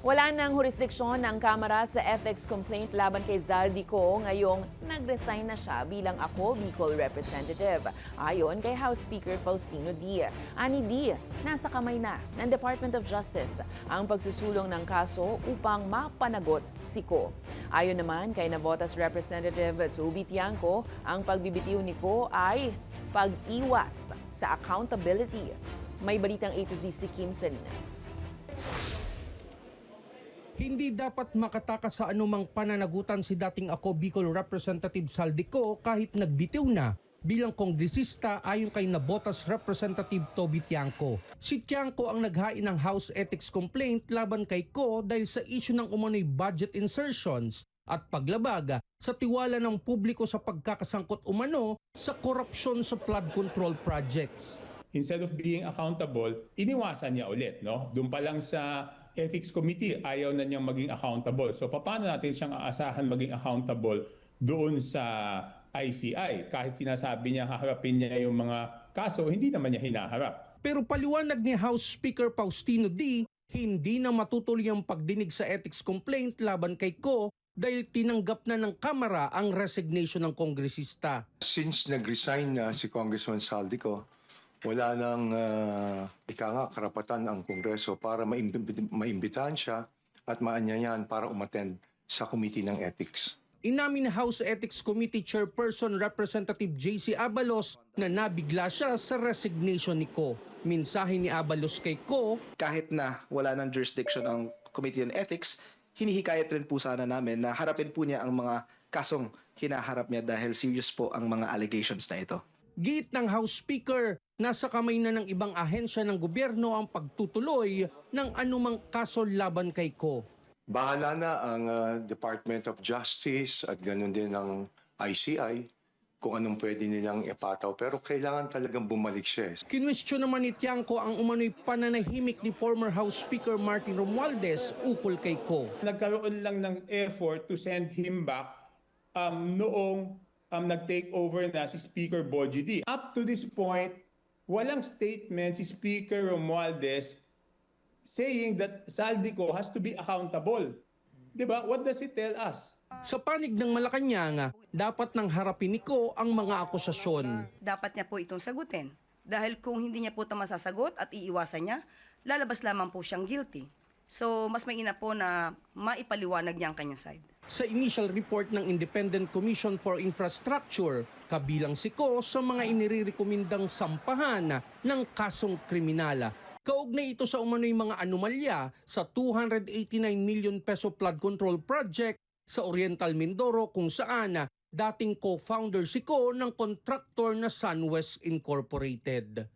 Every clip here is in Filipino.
Wala nang jurisdiksyon ng Kamara sa ethics complaint laban kay Zaldico ngayong nag-resign na siya bilang Ako Bicol Representative. Ayon kay House Speaker Faustino D. Ani D, nasa kamay na ng Department of Justice ang pagsusulong ng kaso upang mapanagot si Ko. Ayon naman kay Navotas Representative Toby Tiangco, ang pagbibitiw ni Ko ay pag-iwas sa accountability. May balitang A to Z si Kim Salinas. Hindi dapat makatakas sa anumang pananagutan si dating Ako Bicol Representative Zaldico kahit nagbitiw na bilang kongresista ayon kay Navotas Representative Toby Tiangco. Si Tiangco ang naghain ng House Ethics Complaint laban kay Ko dahil sa issue ng umano'y budget insertions at paglabag sa tiwala ng publiko sa pagkakasangkot umano sa korupsyon sa flood control projects. Instead of being accountable, iniwasan niya ulit, no? Doon pa lang sa Ethics Committee, ayaw na niyang maging accountable. So paano natin siyang aasahan maging accountable doon sa ICI? Kahit sinasabi niya haharapin niya yung mga kaso, hindi naman niya hinaharap. Pero paliwanag ni House Speaker Faustino D, hindi na matutuloy ang pagdinig sa ethics complaint laban kay Ko dahil tinanggap na ng Kamara ang resignation ng kongresista. Since nag-resign na si Congressman Zaldico, wala nang karapatan ang Kongreso para maimbitahan siya at maanyayahan para umattend sa Committee ng Ethics. Inamin ni House Ethics Committee Chairperson Representative J.C. Abalos na nabigla siya sa resignation ni Ko. Mensahe ni Abalos kay Ko, kahit na wala ng jurisdiction ang Committee on Ethics, hinihikayat rin po sana namin na harapin po niya ang mga kasong hinaharap niya dahil serious po ang mga allegations na ito. giit ng House Speaker, nasa kamay na ng ibang ahensya ng gobyerno ang pagtutuloy ng anumang kaso laban kay Ko. Bahala na ang Department of Justice at ganoon din ang ICI kung anong pwede nilang ipataw. Pero kailangan talagang bumalik siya. Kinwestiyon naman ni Tiangco ang umano'y pananahimik ni former House Speaker Martin Romualdez ukol kay Ko. Nagkaroon lang ng effort to send him back noong nag-take over na si Speaker Bogie D. Up to this point, walang statement si Speaker Romualdez saying that Zaldico has to be accountable. Diba? What does it tell us? Sa panig ng Malacanang, dapat nang harapin ni Ko ang mga akusasyon. Dapat niya po itong sagutin. Dahil kung hindi niya po ito masasagot at iiwasan niya, lalabas lamang po siyang guilty. So, mas mainam po na maipaliwanag niya ang kanyang side. Sa initial report ng Independent Commission for Infrastructure, kabilang si Ko sa mga inirekomendang sampahan ng kasong kriminala. Kaugnay ito sa umano'y mga anomalya sa 289 million peso flood control project sa Oriental Mindoro kung saan dating co-founder si Ko ng kontraktor na SunWest Incorporated.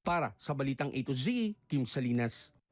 Para sa Balitang A to Z, Kim Salinas.